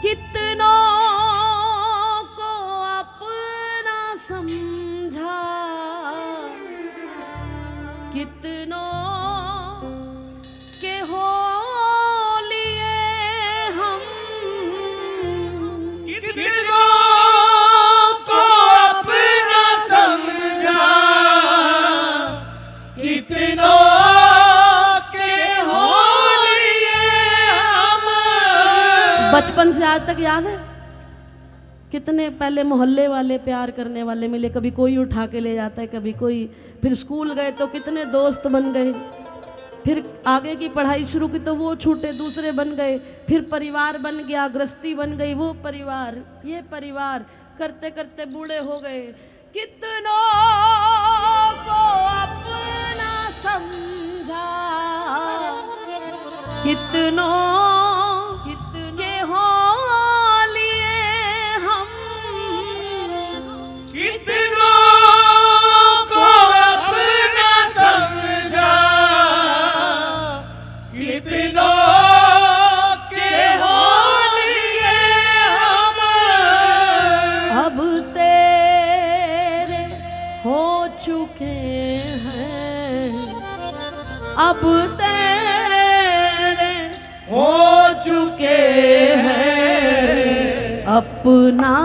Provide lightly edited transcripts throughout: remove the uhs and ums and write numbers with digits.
कितनों को अपना समझा, कितनों के हो लिए हम, कितनों को अपना समझा, कितनों के हो लिए हम। बचपन से आज तक याद है कितने पहले मोहल्ले वाले प्यार करने वाले मिले, कभी कोई उठा के ले जाता है, कभी कोई, फिर स्कूल गए तो कितने दोस्त बन गए, फिर आगे की पढ़ाई शुरू की तो वो छूटे दूसरे बन गए, फिर परिवार बन गया, गृहस्थी बन गई, वो परिवार ये परिवार, करते करते बूढ़े हो गए। कितनों को अपना समझा, कितनों के हो लिए हम, कितनों को अपना समझा, कितनों के हो लिए हम। अब तेरे हो चुके हैं, अब तेरे हो चुके हैं, अपना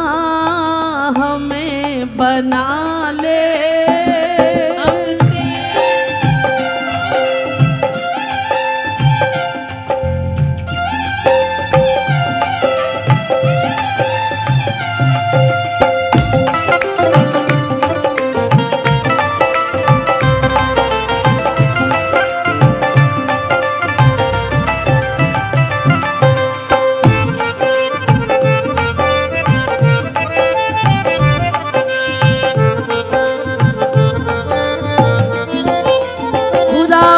हमें बना ले।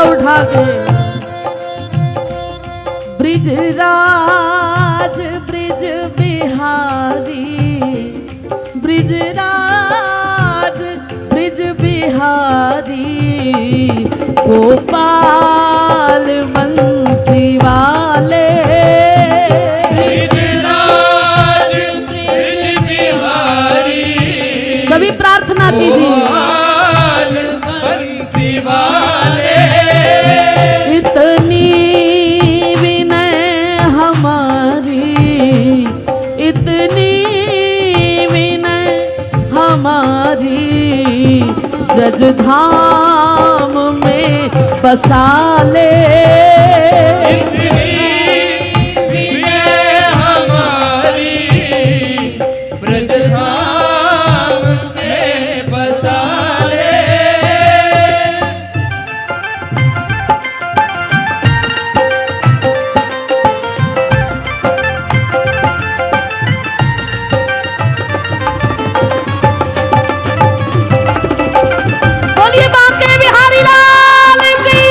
उठा के ब्रिजराज ब्रिज बिहारी, ब्रिजराज ब्रिज बिहारी, गोपाल बंसी वाले। ब्रिजराज ब्रिज बिहारी, सभी प्रार्थना कीजिए। गोपाल बंसी वाले। इतनी विनय हमारी, इतनी विनय हमारी, ब्रजधाम में बसा ले। इतनी विनय हमारी, ब्रजधाम में बसा ले। बोलिए बांके बिहारी लाल की।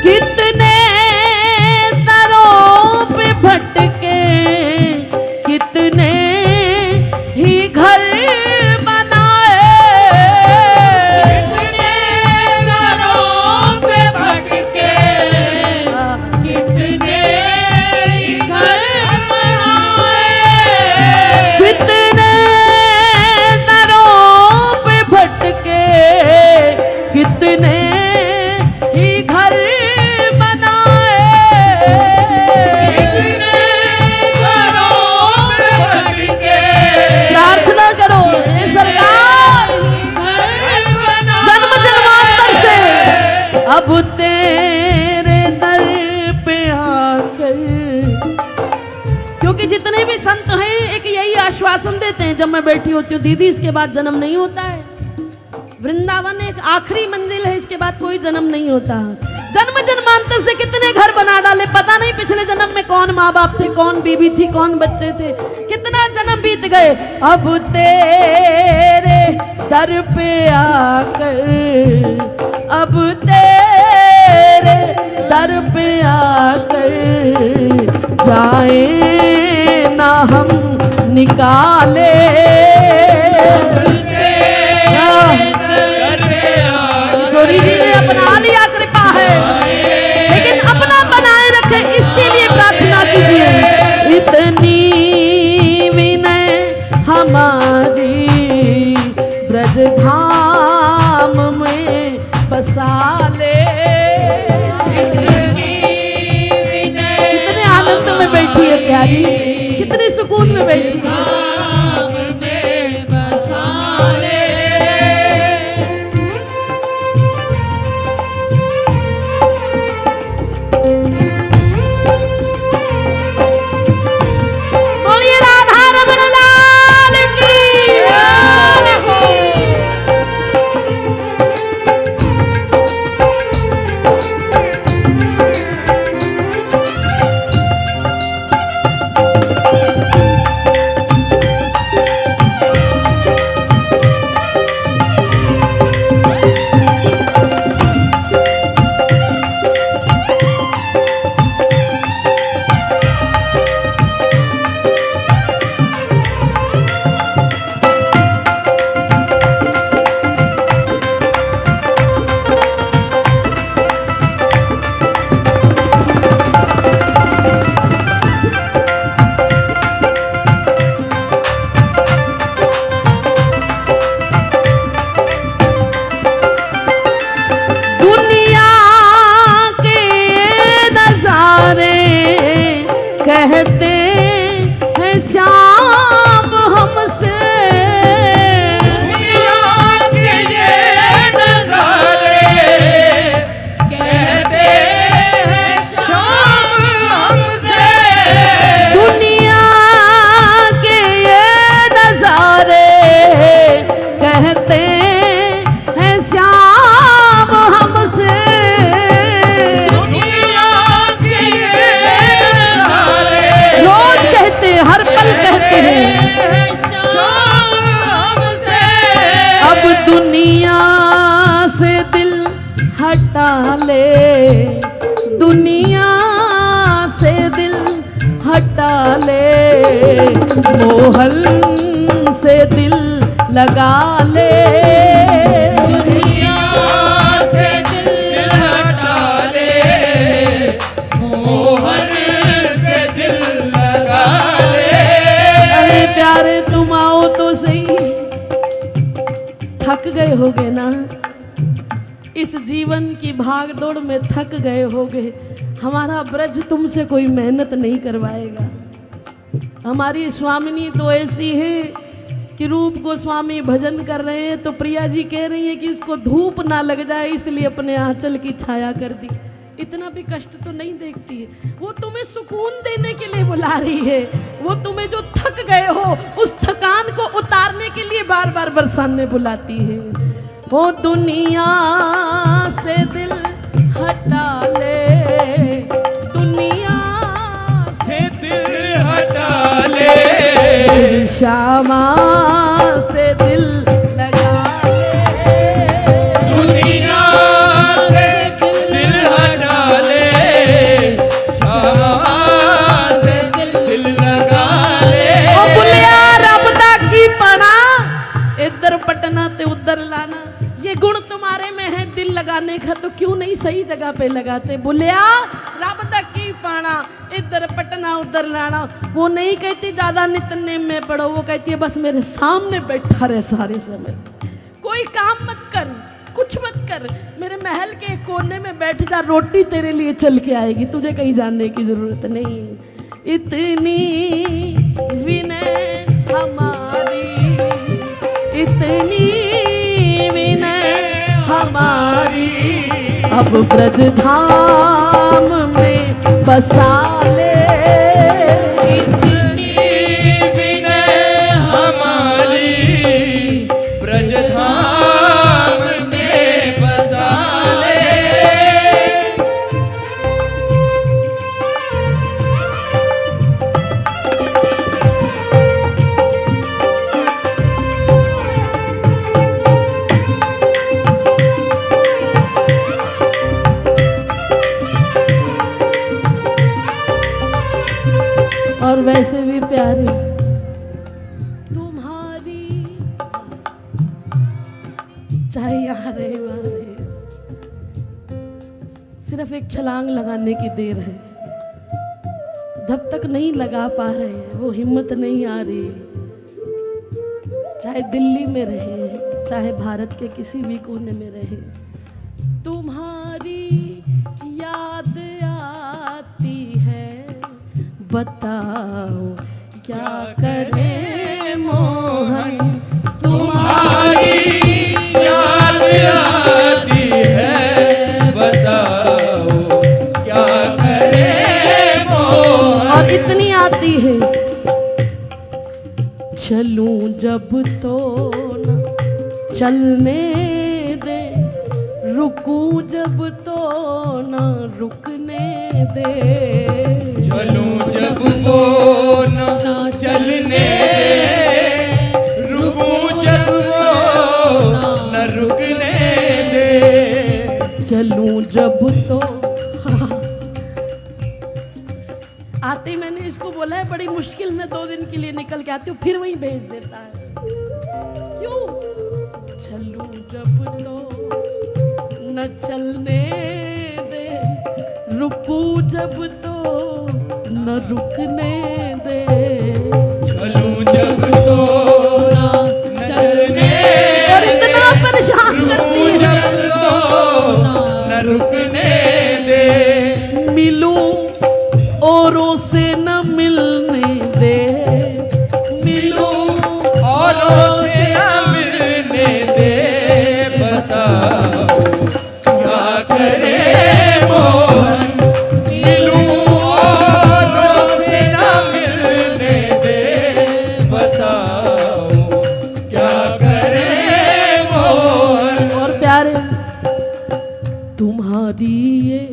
कितने दरों पे भटके, कितने ही घर बनाए, कितने दरों पे भटके, कितने घर बनाए। कितने दरों पे भटके, कितने ही घर प्रार्थना करो हे सरकार, जन्म जन्मांतर से अब तेरे दर पे आकर, क्योंकि जितने भी संत हैं एक यही आश्वासन देते हैं जब मैं बैठी होती हूँ, दीदी इसके बाद जन्म नहीं होता है। वृंदावन एक आखिरी मंजिल है, इसके बाद कोई जन्म नहीं होता। जन्म जन्मांतर से कितने घर बना डाले, पता नहीं पिछले जन्म में कौन माँ बाप थे, कौन बीवी थी, कौन बच्चे थे, कितना जन्म बीत गए। अब तेरे दर दर पे आकर, अब तेरे दर पे आकर जाए ना हम निकाले। किशोरी जी ने अपना लिया कृपा है, लेकिन अपना बनाए रखे इसके लिए प्रार्थना कीजिए। इतनी विनय हमारी ब्रज धाम में बसा ले। कितने आनंद में बैठी है प्यारी, कितने सुकून में बैठी है। कहते हैं श्याम हमसे, दुनिया के ये नज़ारे कहते हैं श्याम हमसे। दुनिया के ये नज़ारे कहते हैं श्याम हमसे। हर पल कहते हैं अब दुनिया से दिल हटा ले, दुनिया से दिल हटा ले, मोहन से दिल लगा ले। दुनिया से दिल हटा ले, मोहन से दिल लगा ले। अरे प्यारे तुम आओ तो सही, थक गए होगे ना इस जीवन की भाग दौड़ में, थक गए होगे। हमारा ब्रज तुमसे कोई मेहनत नहीं करवाएगा। हमारी स्वामिनी तो ऐसी है कि रूप गोस्वामी भजन कर रहे हैं तो प्रिया जी कह रही है कि इसको धूप ना लग जाए इसलिए अपने आंचल की छाया कर दी। इतना भी कष्ट तो नहीं देखती है वो, तुम्हें सुकून देने के लिए बुला रही है। वो तुम्हें जो थक गए हो उस थकान को उतारने के लिए बार बार बरसाने बुलाती है। वो दुनिया से दिल हटा ले, दुनिया से दिल हटा ले, श्यामा से दिल लगा ले। दुनिया से दिल हटा ले, श्यामा से दिल लगा ले। ओ बुलिया रब दा की पना, इधर पटना ते उधर लाना। ये गुण तुम्हारे में है दिल लगाने का, तो क्यों नहीं सही जगह पे लगाते। बुलिया रब दा की पाना, इधर पटना उधर लाना। वो नहीं कहती ज्यादा नितने में पढ़ो, वो कहती है बस मेरे सामने बैठा रहे सारे समय, कोई काम मत कर, कुछ मत कर, मेरे महल के कोने में बैठ जा, रोटी तेरे लिए चल के आएगी, तुझे कहीं जाने की जरूरत नहीं। इतनी विनय हमारी, इतनी विनय हमारी, अब ब्रज धाम में बसा ले। इतनी विनय हमारी, ब्रज धाम में बसा ले। चाहे यहाँ रहे वहाँ रहे, सिर्फ एक छलांग लगाने की देर है। जब तक नहीं लगा पा रहे हैं, वो हिम्मत नहीं आ रही, चाहे दिल्ली में रहे, चाहे भारत के किसी भी कोने में रहे, तुम्हारी याद आती है, बताओ क्या करे मोहन, तुम्हारी याद आती है, बताओ क्या करे मोहन। और इतनी आती है, चलूं जब तो न चलने दे, रुकूं जब तो न रुकने दे, चलूं जब तो न चलने दे, रुकूं जब तो न रुकने दे, चलूं जब तो। आते ही मैंने इसको बोला है, बड़ी मुश्किल में 2 दिन के लिए निकल के आती हूँ, फिर वहीं भेज देता है। क्यों? चलूं जब तो न चलने दे, रुकूं जब तो न रुकने दे, चलूं जब तो न चलने और इतना परेशान करती रुकूं है, जब तो न रुकने दे, मिलूं औरों से न मिलने दे, मिलूं औरों से न मिलने दे, बताओ क्या करे मोहन, मिलूं औरों से न मिलने दे, बताओ क्या करे मोहन। और प्यारे, तुम्हारी ये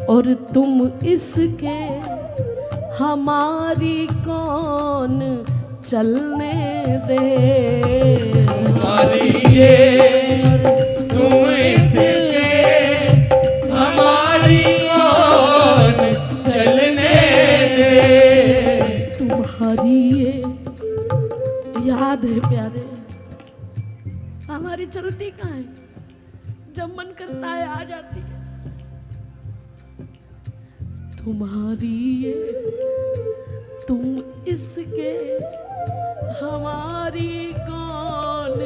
और तुम इसके, हमारी कौन चलने दे, हमारी ये तुम इसके, हमारी कौन चलने दे, तुम्हारी ये याद है प्यारे, हमारी चलती कहाँ है, जब मन करता है आ जाती है। तुम्हारी ये तुम इसके, हमारी कौन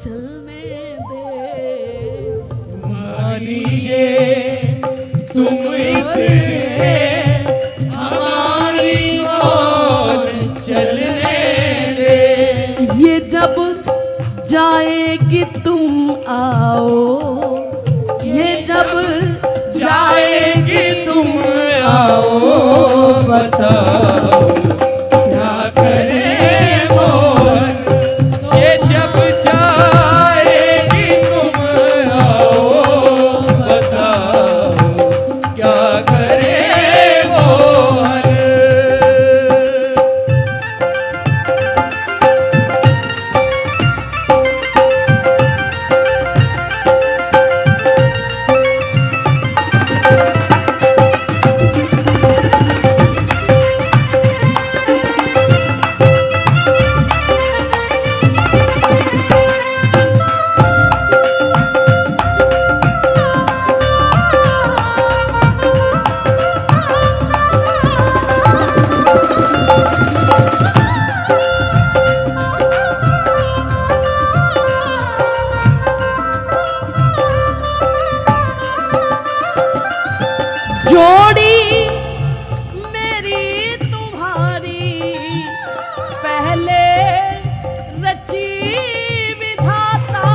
चलने दे, तुम्हारी ये तुम इसके, हमारी कौन चलने दे, ये जब जाएगी तुम आओ, ये जब जाएगी तुम आओ, बताओ क्या करे मोहन, ये जब जाएगी तुम आओ, बताओ क्या करे मोहन। जोड़ी मेरी तुम्हारी पहले रची विधाता,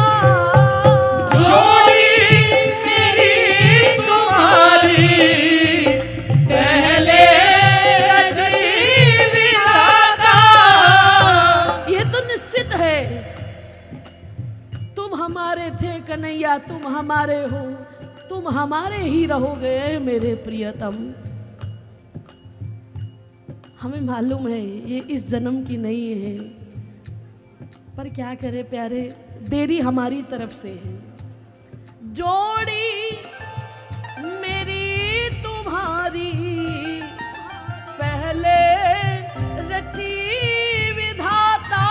जोड़ी मेरी तुम्हारी पहले रची विधाता, ये तो निश्चित है, तुम हमारे थे कन्हैया, तुम हमारे हो, तुम हमारे ही रहोगे मेरे प्रियतम। हमें मालूम है ये इस जन्म की नहीं है, पर क्या करे प्यारे, देरी हमारी तरफ से है। जोड़ी मेरी तुम्हारी पहले रची विधाता,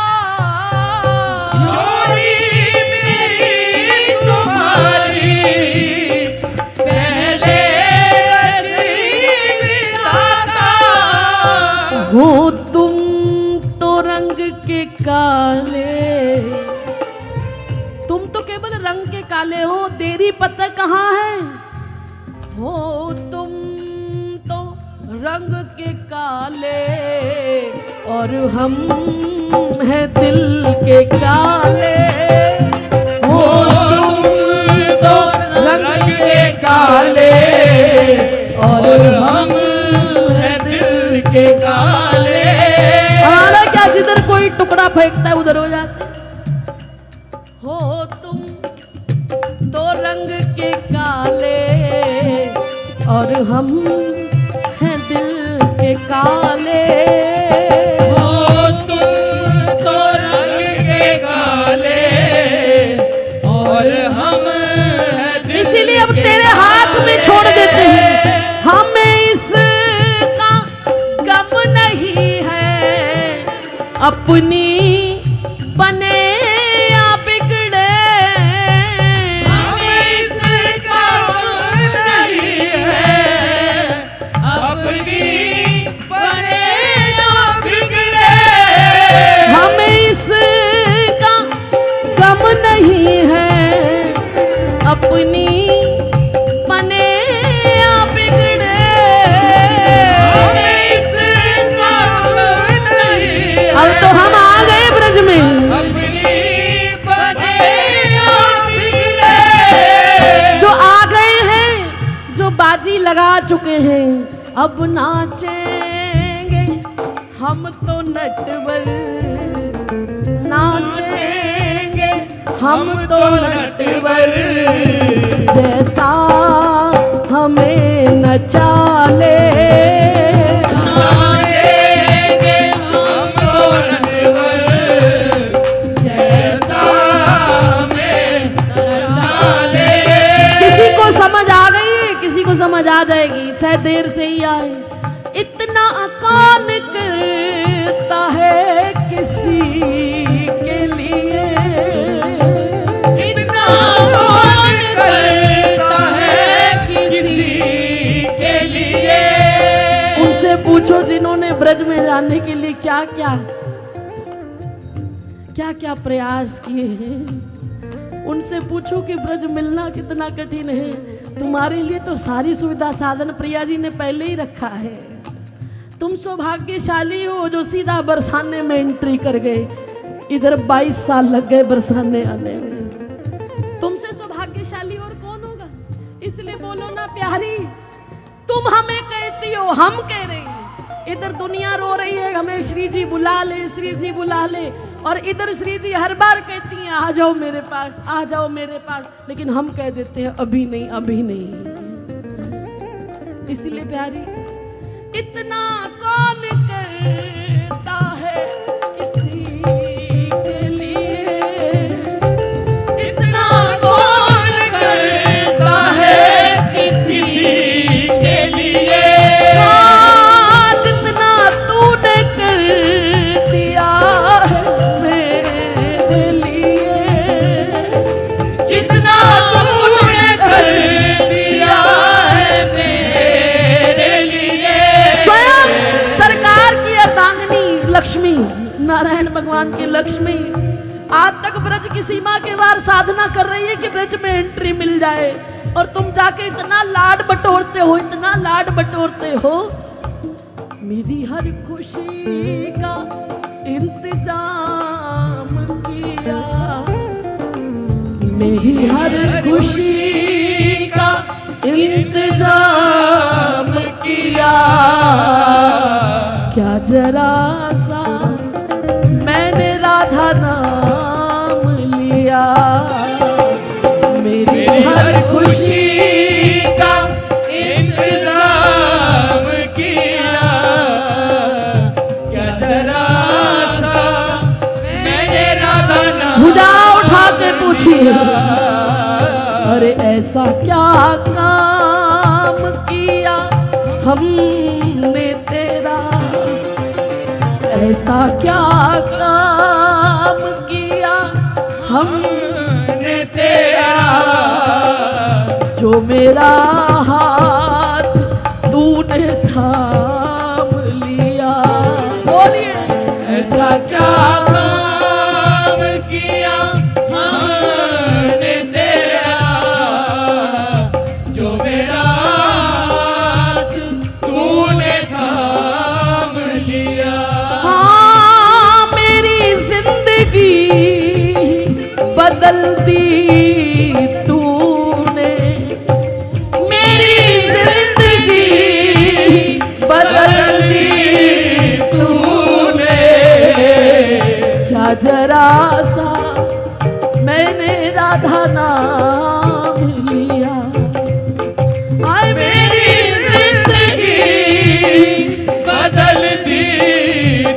जोड़ी मेरी तेरी पता कहाँ है? हो तुम तो रंग के काले और हम हैं दिल के काले। हो तुम तो रंग के काले और हम हैं दिल के काले। हमारा क्या, जिधर कोई टुकड़ा फेंकता है उधर हो जाता है। हो तुम तो रंग के काले और हम हैं दिल के काले। हो तुम तो रंग के काले और हम हैं इसीलिए अब तेरे हाथ में छोड़ देते हैं। हमें इसका गम नहीं है, अपनी बने या बिगड़े। हमें इसका गम नहीं है, अपनी बने या बिगड़े। हमें इसका गम नहीं है, अपनी बने या बिगड़े। हमें इसका गम नहीं है, अब तो हम आ गए ब्रज में। अपनी बने या बिगड़े। जो आ गए हैं, जो बाजी लगा चुके हैं, अब नाचेंगे हम तो नटवर। नाचेंगे हम तो नटवर, जैसा हमें नचा ले। नाचेंगे हम तो नटवर, जैसा हमें नचा ले। किसी को समझ आ गई, किसी को समझ आ जाएगी, चाहे देर से ही आए। इतना कौन करता है किसी के लिए? इतना कौन करता है किसी के लिए? उनसे पूछो जिन्होंने ब्रज में जाने के लिए क्या क्या प्रयास किए हैं। उनसे पूछो कि ब्रज मिलना कितना कठिन है। तुम्हारे लिए तो सारी सुविधा साधन प्रिया जी ने पहले ही रखा है। तुम सौभाग्यशाली हो जो सीधा बरसाने में एंट्री कर गए। इधर 22 साल लग गए बरसाने आने में। तुमसे सौभाग्यशाली और कौन होगा? इसलिए बोलो ना प्यारी, तुम हमें कहती हो, हम कह रहे हैं। इधर दुनिया रो रही है, हमें श्री जी बुला ले, श्री जी बुला ले। और इधर श्री जी हर बार कहती हैं आ जाओ मेरे पास, आ जाओ मेरे पास। लेकिन हम कह देते हैं अभी नहीं, अभी नहीं। इसलिए प्यारी, इतना कौन करता है किसी के लिए? इतना कौन करता है किसी के लिए? हाँ, जितना तूने कर दिया है मेरे लिए। जितना तूने कर दिया है मेरे लिए। स्वयं सरकार की अर्धांगिनी लक्ष्मी, नारायण भगवान की लक्ष्मी आज तक ब्रज की सीमा के बाहर साधना कर रही है कि ब्रज में एंट्री मिल जाए। और तुम जाके इतना लाड बटोरते हो, इतना लाड बटोरते हो। मेरी हर खुशी का इंतजाम किया, मेरी हर खुशी का इंतजाम किया। क्या जरा सा मैंने राधा नाम लिया। मेरी हर खुशी का इंतजाम किया। क्या जरा सा मैंने राधा नाम भुजा उठा के पूछिए, अरे ऐसा क्या काम किया हमने तेरा? ऐसा क्या काम किया हमने तेरा, जो मेरा हाथ तूने थाम लिया? बोलिए, ऐसा क्या काम किया हमने तेरा, बदल दी तूने, मेरी जिंदगी बदल दी तूने। क्या जरा सा मैंने राधा नाम लिया, हाय मेरी जिंदगी बदल दी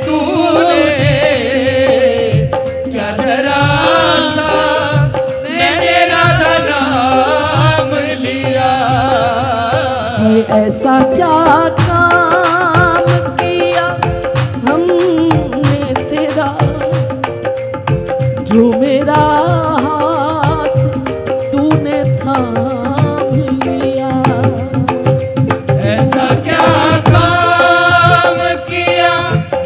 तूने। क्या जरा सा मैंने राधा नाम लिया। ऐसा क्या काम किया हमने तेरा, जो मेरा हाथ तूने थाम लिया। ऐसा क्या काम किया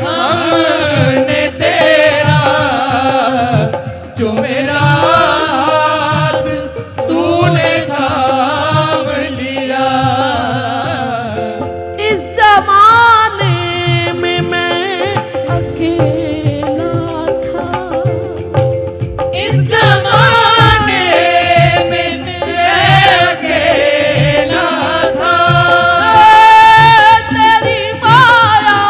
हमने तेरा, जो मेरा हाथ तूने थाम लिया। इस जमाने में मैं अकेला था, इस जमाने में मैं अकेला था। तेरी माया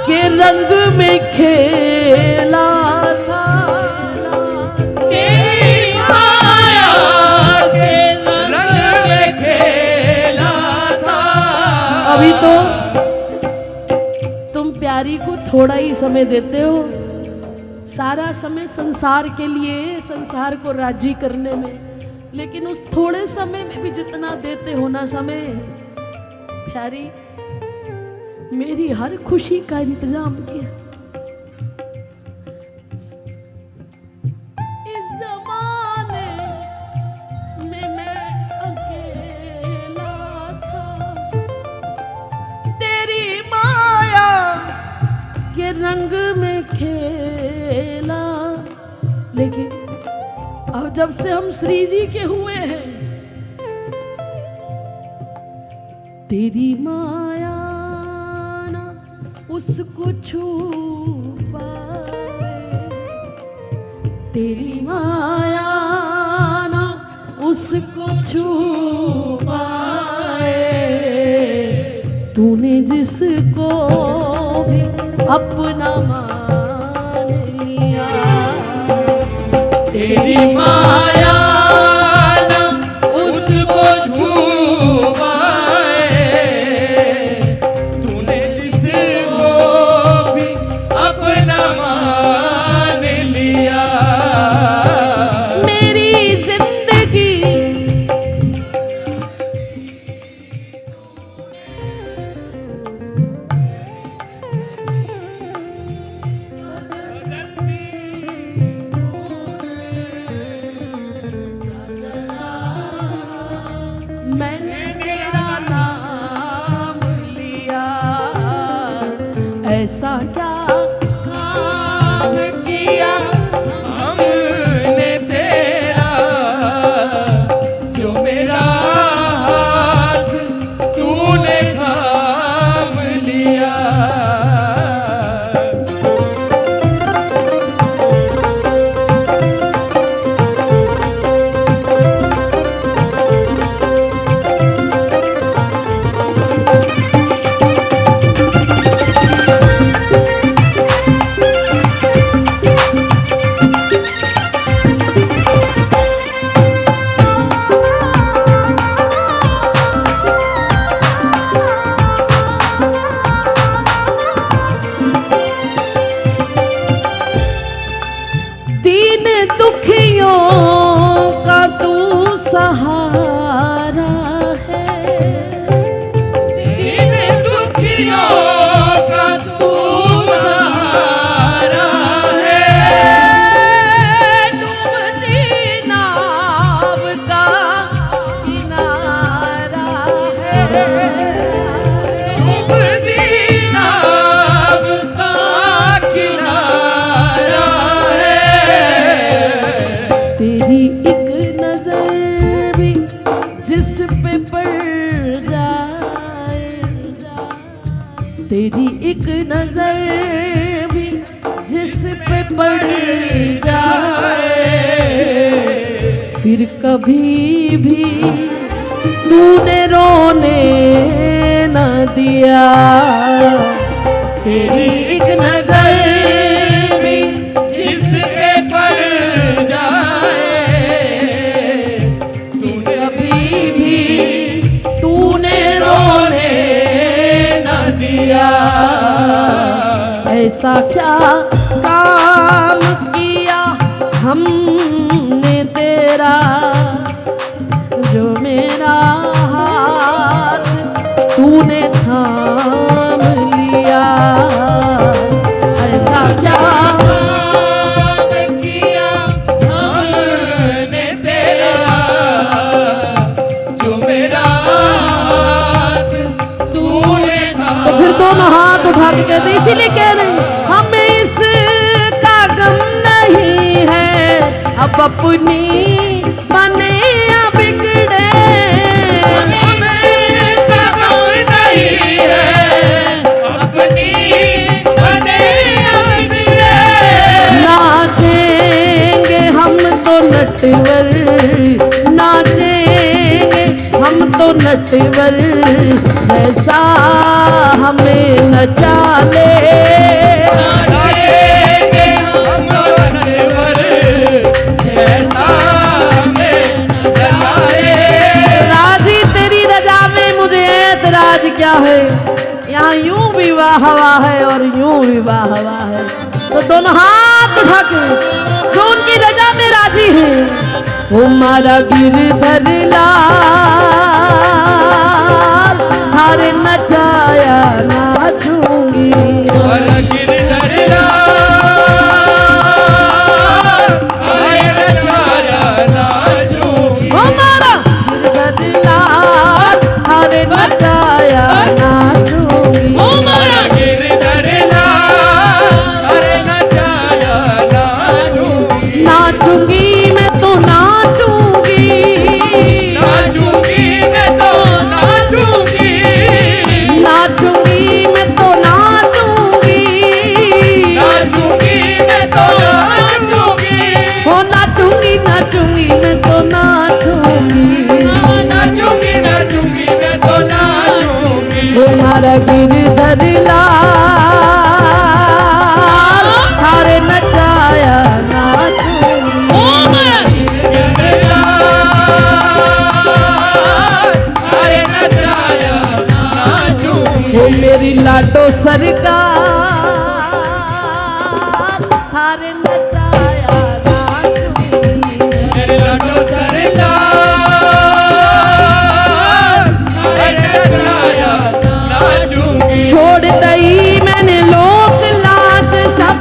के रंग में खेला था। तेरी माया के रंग में खेला था। अभी तो तुम प्यारी को थोड़ा ही समय देते हो, सारा समय संसार के लिए, संसार को राजी करने में। लेकिन उस थोड़े समय में भी जितना देते हो ना समय, प्यारी मेरी हर खुशी का इंतजाम किया। इस जमाने में मैं अकेला था, तेरी माया के रंग में खेला। लेकिन अब जब से हम श्री जी के हुए हैं, तेरी माया ना उसको छू पाए, तेरी माया ना उसको छू पाए। तूने जिसको भी अपना मान लिया, तेरी माया ना उसको छू पाए। तूने जिसको भी अपना मान लिया। मेरी जिंदगी फिर कभी भी तूने रोने न दिया। तेरी एक नजर भी जिसके पड़ जाए, फिर कभी भी तूने रोने न दिया। ऐसा क्या काम किया हमने तेरा, जो मेरा हाथ तूने थाम लिया। ऐसा क्या काम किया हमने तेरा, जो मेरा हाथ तूने थामा। तो फिर दोनों हाथ उठा के कहते, इसीलिए कह रहे हैं हमें इसका गम नहीं है, अब अपनी बने या बिगड़े। हमें गम नहीं है, अपनी बने या बिगड़े। नाचेंगे हम तो नटवर, नाचेंगे हम तो नटवर, जैसा हमें नचा ले। नाचेंगे हम नटवर, जैसा हमें नचाए। राजी तेरी रजा में मुझे ऐतराज क्या है, यहाँ यूं विवाह हवा है और यूं विवाह हवा है। तो दोनों हाथ उठा के जो उनकी रजा में राजी है, वो मारा गिरधर लाल हारे नचाया नाचूंगी। और गिरधर लाल आए नचाया नाचूंगी। वो मारा गिरधर लाल हारे नचाया नाचूंगी। हमारा गिरधर लाल अरे नचाया नाचूंगी। नाचूंगी मैं तो नाचूंगी, नाचूंगी मैं तो नाचूंगी। नाचूंगी मैं तो नाचूंगी, नाचूंगी मैं तो नाचूंगी। हो नाचूंगी नाचूंगी मैं तो नाचूंगी। नाचूंगी नाचूंगी मैं तो नाचूंगी। तुम्हारा गिरधर लाल हारे नचाया नाचूंगी। हमारा गिरधर लाल अरे नचाया नाचूंगी। वो मेरी लाडो सरकार हारे नचाया नाचूंगी। मेरे लाडो सरदार अरे नचाया नाचूंगी। छोड़ दई मैंने लोक लाज सब,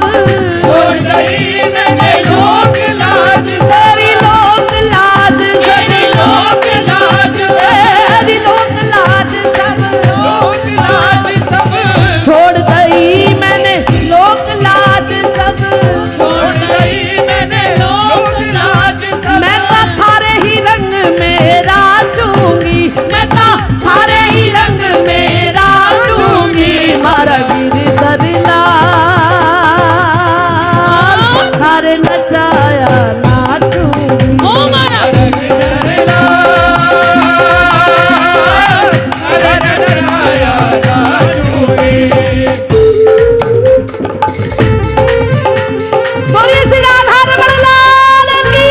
छोड़ दई मैंने लोक लाज तेरी लोक लाज तेरी सब, लोक लाज तेरी लोक लाज सब। लोक लाज सब। छोड़ दई मैंने लोक लाज सब, छोड़ दई मैंने लोक लाज सब। मैं तो थारे ही रंग में राजूंगी, मैं तो थारे ही रंग में राजूंगी। मारा गिरधर लाल थारे नचाया नाचूंगी। हमारा गिरधर लाल अरे नचाया नाचूंगी। बोलिए श्री राधा रमण लाल की।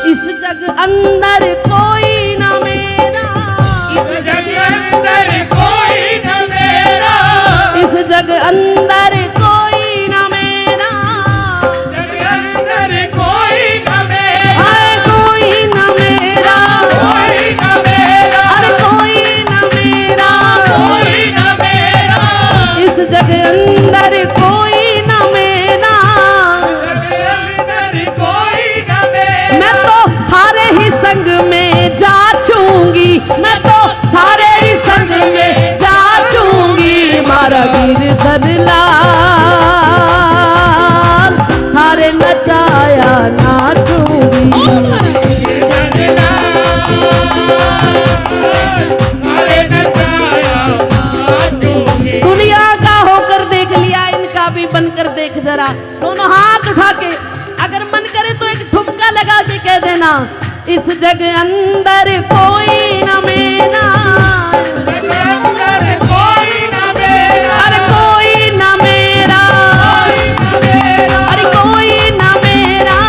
इस जग अंदर कोई न मेरा, इस जग अंदर कोई न मेरा। इस जग अंदर कोई न मेरा, जग अंदर कोई न मेरा। हाय कोई न मेरा, कोई न मेरा। अरे कोई न मेरा। कोई न मेरा। इस जग अंदर कोई न मेरा, जग अंदर कोई न मेरा। मैं तो थारे ही संग सुनना, इस जग अंदर कोई न मेरा, अरे कोई न मेरा, अरे कोई न मेरा,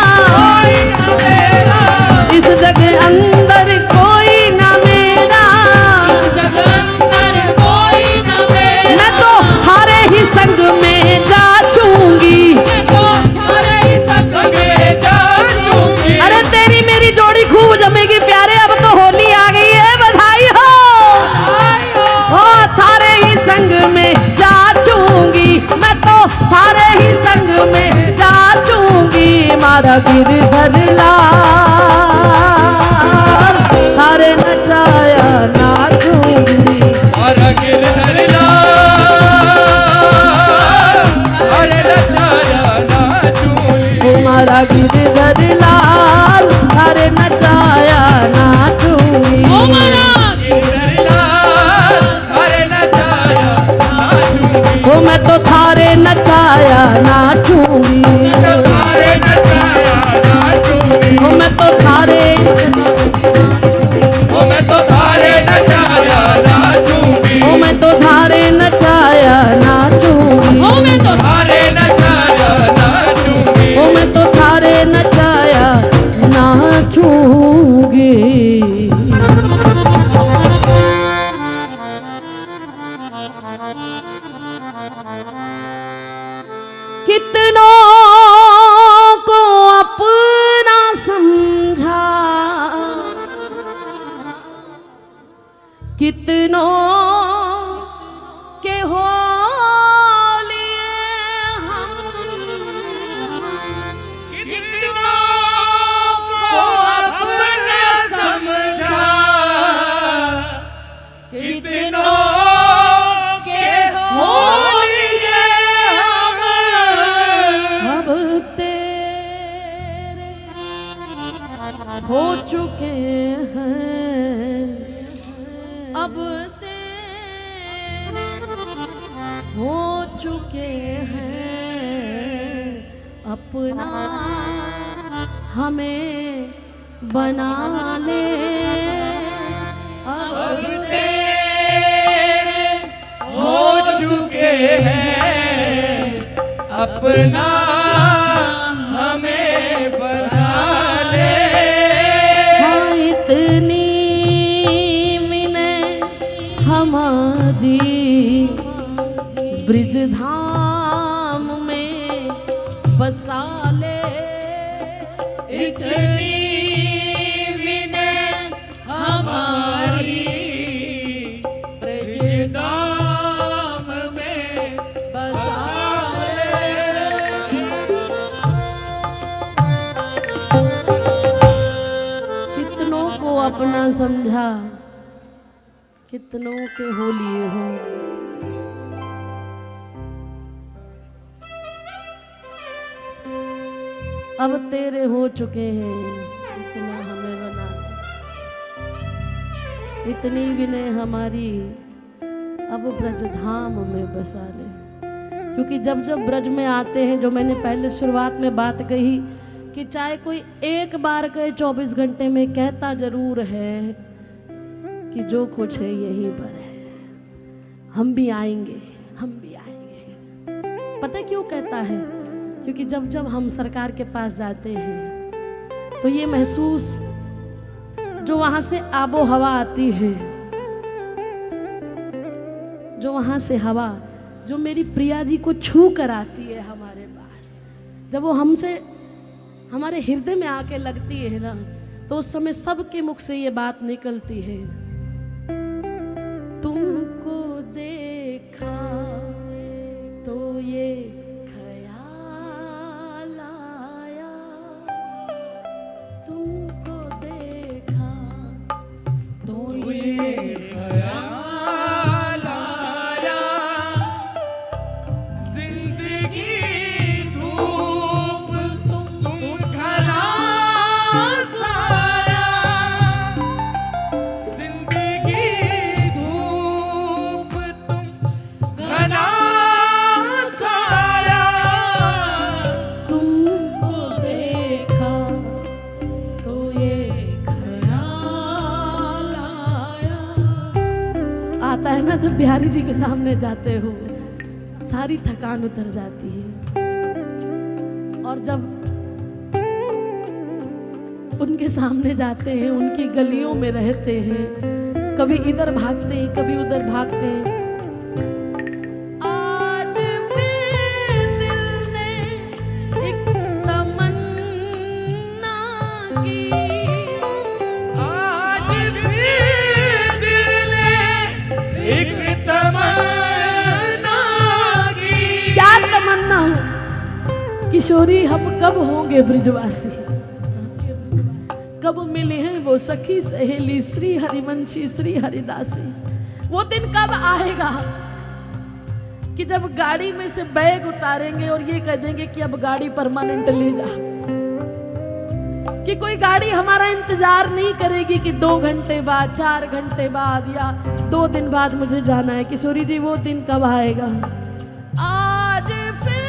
इस जग अंदर कोई न मेरा, मैं तो हारे ही संग में जाचूंगी, अरे तेरी मेरी जोड़ी खूब जमेगी प्यारे, अब तो होली आ गई है, बधाई हो, ओ थारे ही संग में जाचूंगी, मैं तो थारे ही संग में जाचूंगी, मारा गिरधर लाल थारे नचाया नाचूंगी, मारा गिरधर लाल थारे नचाया नाचूंगी, मारा गिरधर लाल थारे नचाया नाचूंगी, ओ मैं तो थारे नचाया नाचूंगी, ओ मैं तो थारे, ओ मैं तो थारे नचाया नाचूंगी, ओ मैं तो थारे नचाया नाचूंगी, ओ मैं तो थारे नचाया नाचूंगी, ओ मैं तो थारे नचाया नाचूंगी। कितनों को अपना समझा, कितनों के हो लिए हम, कितनों को अपना समझा, कितनों के हो लिए हम, अब तेरे हो चुके हैं, अब तेरे हो चुके हैं, अपना हमें बना ले, अब तेरे हो चुके हैं, अपना हमें बना ले, हाँ इतनी विनय हमारी ब्रिजधाम में बसा ले, इतनी विनय हमारी ब्रजधाम में बसा ले। कितनों को अपना समझा, कितनों के हो लिए हो, अब तेरे हो चुके हैं, इतना हमें बना ले, इतनी विनय हमारी अब ब्रजधाम में बसा ले, क्योंकि जब जब ब्रज में आते हैं, जो मैंने पहले शुरुआत में बात कही कि चाहे कोई एक बार कहे 24 घंटे में, कहता जरूर है कि जो कुछ है यहीं पर है, हम भी आएंगे, हम भी आएंगे। पता क्यों कहता है? क्योंकि जब जब हम सरकार के पास जाते हैं तो ये महसूस, जो वहाँ से आबो हवा आती है, जो वहाँ से हवा जो मेरी प्रिया जी को छू कर आती है हमारे पास, जब वो हमसे हमारे हृदय में आके लगती है ना, तो उस समय सबके मुख से ये बात निकलती है, तुमको देखा तो ये ख्याल आया, तुमको देखा तो ये ख्याल आया, जिंदगी धूप तुम घना साया, जब बिहारी जी के सामने जाते हो सारी थकान उतर जाती है। और जब उनके सामने जाते हैं, उनकी गलियों में रहते हैं, कभी इधर भागते हैं कभी उधर भागते हैं। आज भी दिल ने एक तमन्ना की, आज भी दिल ने एक तमन्ना की। क्या तमन्ना? किशोरी हम कब होंगे ब्रिजवासी, कब मिले हैं वो सखी सहेली श्री हरिवंशी श्री हरिदासी। वो दिन कब आएगा कि जब गाड़ी में से बैग उतारेंगे और ये कह देंगे कि अब गाड़ी परमानेंट ले जा, कि कोई गाड़ी हमारा इंतजार नहीं करेगी कि 2 घंटे बाद 4 घंटे बाद या 2 दिन बाद मुझे जाना है। किशोरी जी वो दिन कब आएगा? आज फिर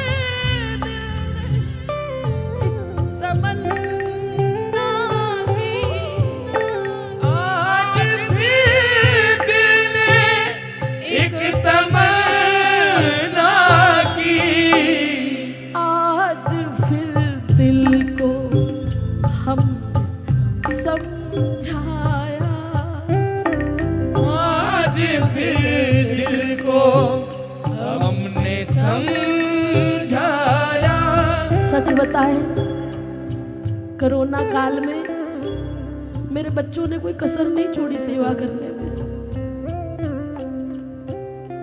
तमन्ना की, आज भी दिल ने एक तमन्ना की। आज फिर दिल को हम समझाया, आज फिर दिल को हमने समझाया। सच बताएं, कोरोना काल में मेरे बच्चों ने कोई कसर नहीं छोड़ी सेवा करने में।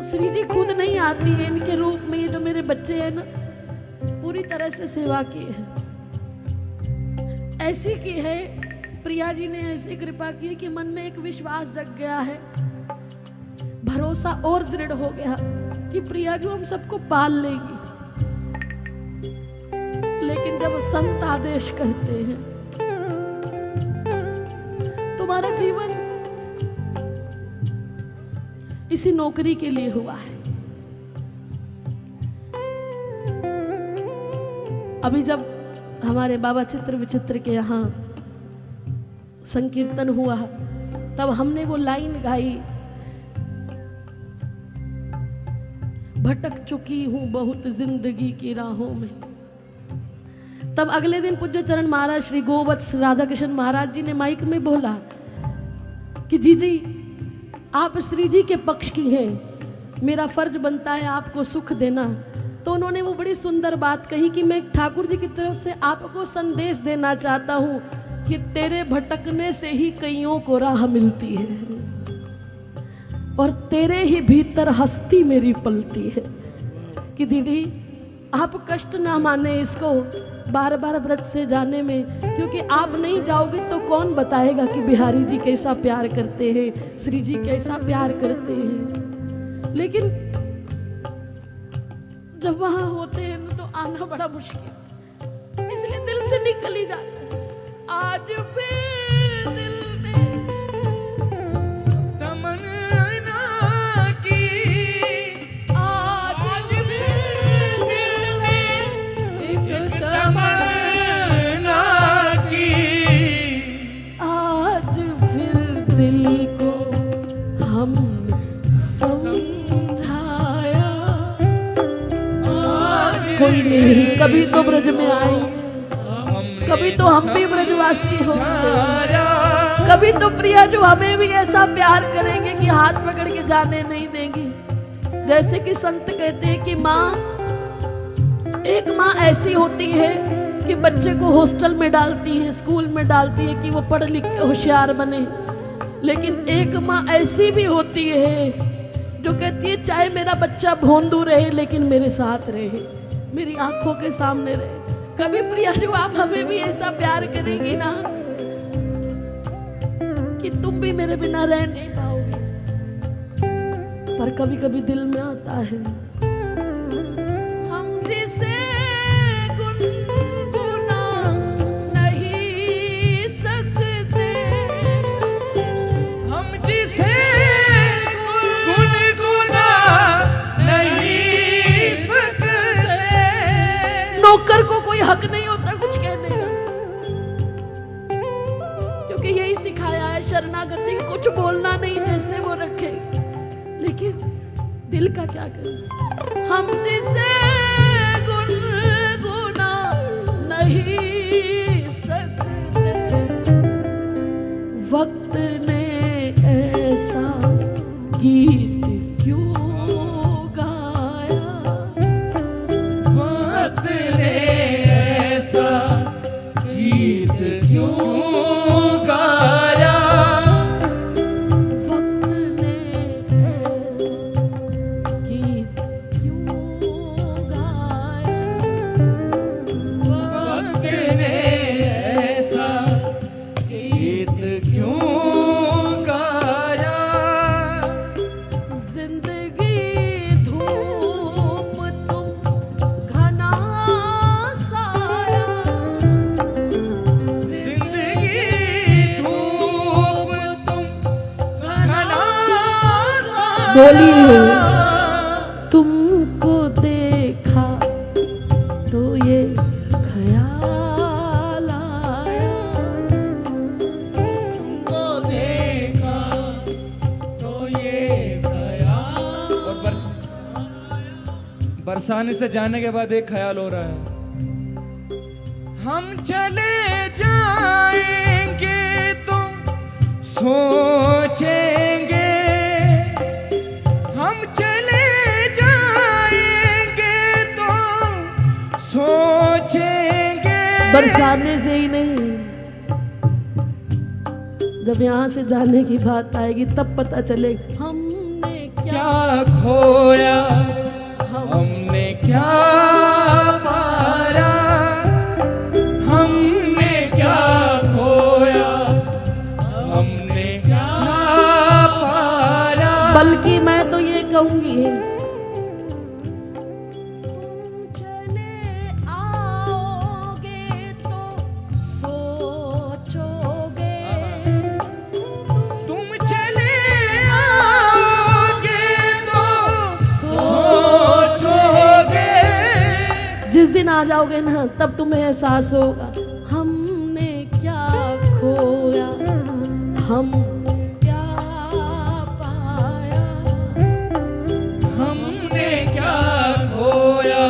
श्री जी खुद नहीं आती है, इनके रूप में ये जो मेरे बच्चे हैं ना पूरी तरह से सेवा की है। ऐसी की है, प्रिया जी ने ऐसी कृपा की है कि मन में एक विश्वास जग गया है, भरोसा और दृढ़ हो गया कि प्रिया जो हम सबको पाल लेगी। लेकिन जब संत आदेश करते हैं, तुम्हारा जीवन इसी नौकरी के लिए हुआ है। अभी जब हमारे बाबा चित्र विचित्र के यहाँ संकीर्तन हुआ तब हमने वो लाइन गाई, भटक चुकी हूं बहुत जिंदगी की राहों में। तब अगले दिन पूज्य चरण महाराज श्री गोवत्स राधा कृष्ण महाराज जी ने माइक में बोला कि जी आप श्री जी के पक्ष की हैं, मेरा फर्ज बनता है आपको सुख देना। तो उन्होंने वो बड़ी सुंदर बात कही कि मैं ठाकुर जी की तरफ से आपको संदेश देना चाहता हूँ कि तेरे भटकने से ही कईयों को राह मिलती है और तेरे ही भीतर हस्ती मेरी पलती है। कि दीदी आप कष्ट ना माने इसको बार बार व्रत से जाने में, क्योंकि आप नहीं जाओगे तो कौन बताएगा कि बिहारी जी कैसा प्यार करते हैं, श्री जी कैसा प्यार करते हैं। लेकिन जब वहां होते हैं ना तो आना बड़ा मुश्किल, इसलिए दिल से निकल ही जाता है। आज भी दिल ने तमन्ना की, आज भी दिल ने एक तमन्ना की। आज फिर दिल को हम समझाया। कोई नहीं, कभी तो ब्रज में आएंगे, कभी तो हम भी ब्रजवासी होंगे, कभी तो प्रिया जो हमें भी ऐसा प्यार करेंगे कि हाथ पकड़ के जाने नहीं देंगी। जैसे कि संत कहते हैं कि माँ, एक माँ ऐसी होती है कि बच्चे को हॉस्टल में डालती है, स्कूल में डालती है कि वो पढ़ लिख के होशियार बने। लेकिन एक माँ ऐसी भी होती है जो कहती है चाहे मेरा बच्चा भोंदू रहे लेकिन मेरे साथ रहे, मेरी आंखों के सामने रहे। कभी प्रिया जो आप हमें भी ऐसा प्यार करेंगी ना कि तुम भी मेरे बिना रह नहीं पाओगे। पर कभी कभी दिल में आता है, हम जिसे गुनगुना नहीं सकते, हम जिसे गुनगुना नहीं सकते। नौकर को कोई हक नहीं होता कुछ कहने का, क्योंकि यही सिखाया है शरणागति, कुछ बोलना नहीं जैसे वो रखे। लेकिन दिल का क्या करें, हम जिसे गुनगुना नहीं सकते, वक्त ने ऐसा गीत क्यों गाया, वक्त ने ऐसा गीत क्यों गाया, वक्त ने ऐसा गीत क्यों गाया, वक्त ने ऐसा गीत क्यों गाया, जिंदगी धूप तुम घना साया, जिंदगी धूप तुम घना साया, बोलिए तुमको देखा तो ये ख्याल आया, तुमको देखा तो ये ख्याल। और बरसाने से जाने के बाद एक ख्याल हो रहा है, हम चले जाएंगे तो सोचेंगे, हम चले जाएंगे तो सोचेंगे, बरसाने से ही नहीं, जब यहाँ से जाने की बात आएगी तब पता चलेगा हमने क्या क्या खोया, हमने क्या पाया, हमने क्या खोया, हमने क्या पाया, बल्कि मैं तो ये कहूंगी चले आओगे तो सोचोगे, तुम चले आओगे तो सोचोगे, जिस दिन आ जाओगे ना तब तुम्हें एहसास होगा हमने क्या खोया, हम क्या पाया, हमने क्या खोया,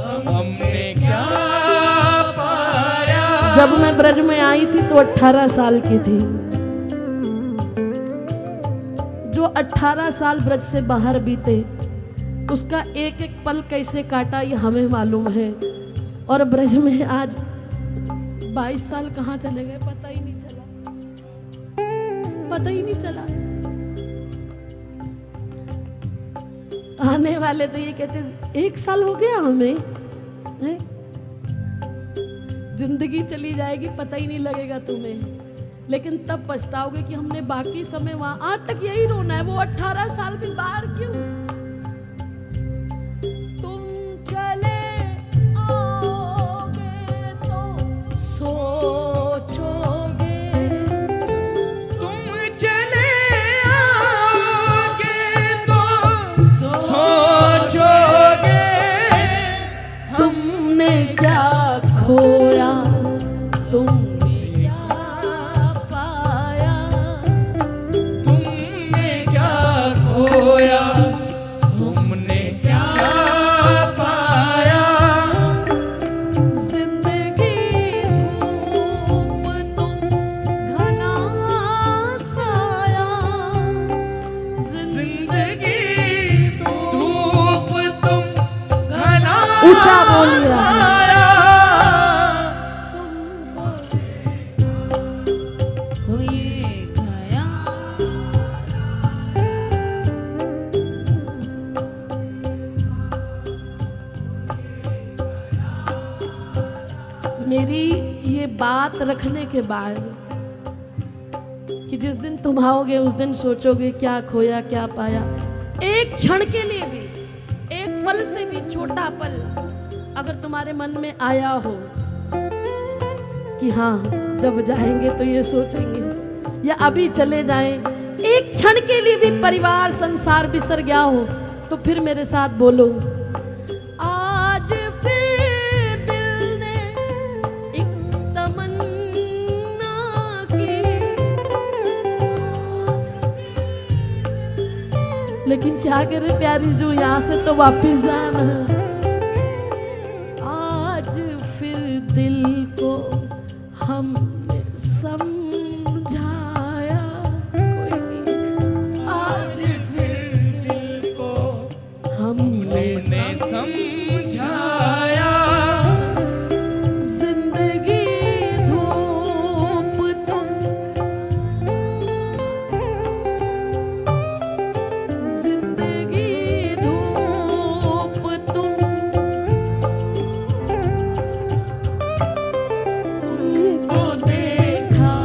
हमने क्या पाया। जब मैं ब्रज में आई थी तो 18 साल की थी, जो 18 साल ब्रज से बाहर बीते उसका एक एक पल कैसे काटा ये हमें मालूम है, और ब्रज में आज 22 साल कहाँ चले गए पता ही नहीं चला, पता ही नहीं चला। आने वाले तो ये कहते 1 साल हो गया हमें, हैं? जिंदगी चली जाएगी पता ही नहीं लगेगा तुम्हें, लेकिन तब पछताओगे कि हमने बाकी समय वहां, आज तक यही रोना है, वो 18 साल भी बाहर क्यों। तुम चले आओगे तो सोचोगे, तुम चले आओगे तो सोचोगे, तुमने क्या खोया, तुमने क्या पाया, तुमने क्या खोया, तुमने क्या पाया, जिंदगी धूप तुम घना साया, जिंदगी धूप तुम घना ऊंचा बोलिए। साया। तुमको तो ये गया, मेरी ये बात रखने के बाद कि जिस दिन तुम आओगे उस दिन सोचोगे क्या खोया क्या पाया, एक क्षण के लिए भी, एक पल से भी छोटा पल अगर तुम्हारे मन में आया हो कि हाँ जब जाएंगे तो ये सोचेंगे, या अभी चले जाएं, एक क्षण के लिए भी परिवार संसार बिसर गया हो तो फिर मेरे साथ बोलो, आज फिर दिल ने एक तमन्ना की, लेकिन क्या करे प्यारी जो यहाँ से तो वापिस जाना है। आज फिर दिल को हमने समझाया, कोई नहीं। आज फिर दिल को हमने समझाया, जिंदगी धूप तुम, जिंदगी धूप तुम, तुमको देखा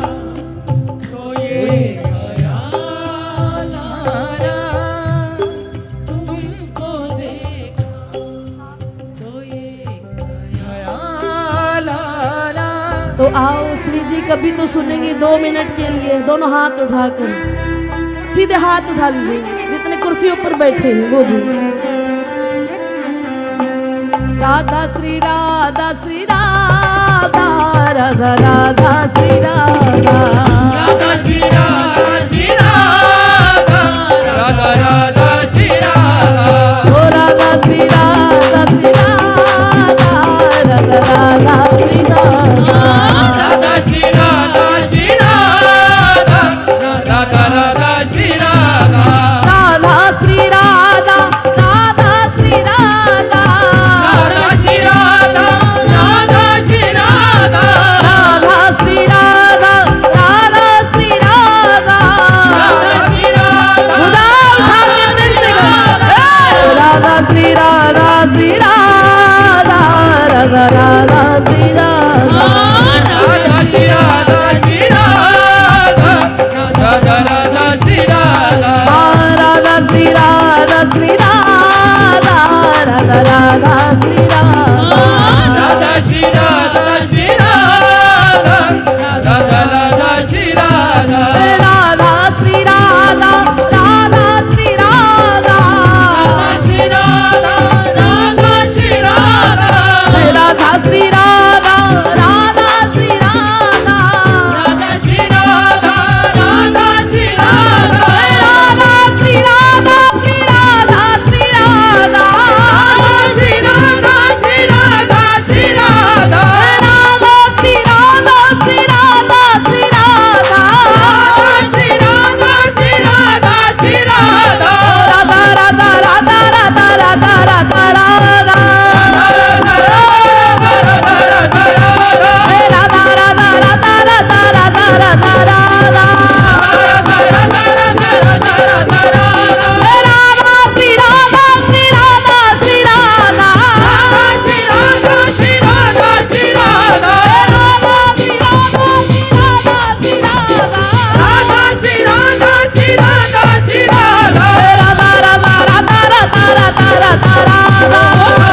तो ये ख्याल आया, तुमको देखा तो ये ख्याल आया। तो आओ श्री जी कभी तो सुनेंगे 2 मिनट के लिए। दोनों हाथ उठाकर सीधे हाथ उठा लीजिए, जितने कुर्सियों पर बैठे हैं वो भी। राधा श्री राधा श्री राधा, राधा राधा श्री राधा, राधा श्री राधा श्री राधा, राधा राधा श्री राधा, ओ राधा श्री राधा श्री राधा, राधा राधा श्री राधा, राधा श्री राधा श्री राधा, राधा राधा श्री राधा, राधा श्री राधा, राधा श्री राधा, राधा श्री राधा, राधा श्री राधा, राधा श्री राधा, राधा श्री राधा, राधा श्री राधा, खुदा उठा के फिर से राधा श्री राधा श्री राधा, राधा राधा श्री राधा, राधा श्री राधा श्री राधा, राधा राधा श्री राधा, राधा श्री राधा श्री राधा, राधा राधा श्री राधा, राधा श्री राधा श्री राधा, राधा राधा श्री राधा, राधा श्री राधा, राधा श्री राधा, राधा श्री राधा, राधा श्री राधा, राधा श्री राधा, राधा श्री राधा, राधा श्री राधा, राधा श्री राधा, राधा श्री राधा, श्री राधा, श्री राधा, श्री राधा, श्री राधा, श्री राधा, राधा श्री राधा, श्री राधा, श्री राधा, श्री राधा, श्री राधा, श्री राधा, राधा राधा राधा राधा राधा राधा राधा, राधा राधा राधा राधा राधा राधा राधा, राधा श्री राधा, श्री राधा, श्री राधा, श्री राधा, श्री राधा, श्री राधा, राधा श्री राधा, श्री राधा, श्री राधा, राधा श्री राधा, श्री राधा, श्री राधा, राधा राधा राधा राधा राधा राधा राधा,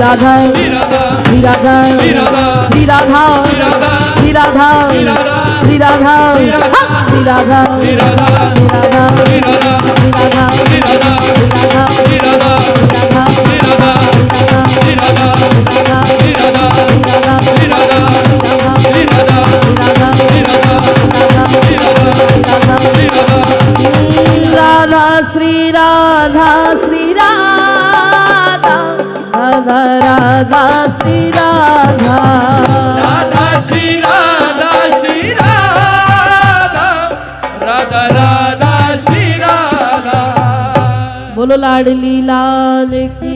राधा श्री राधा श्री राधा श्री राधा श्री राधा श्री राधा श्री राधा श्री राधा श्री राधा श्री राधा राधा श्री राधा श्री राधा राधा राधा श्री राधा राधा श्री राधा श्री राधा राधा राधा श्री राधा। बोलो लाडली लाल की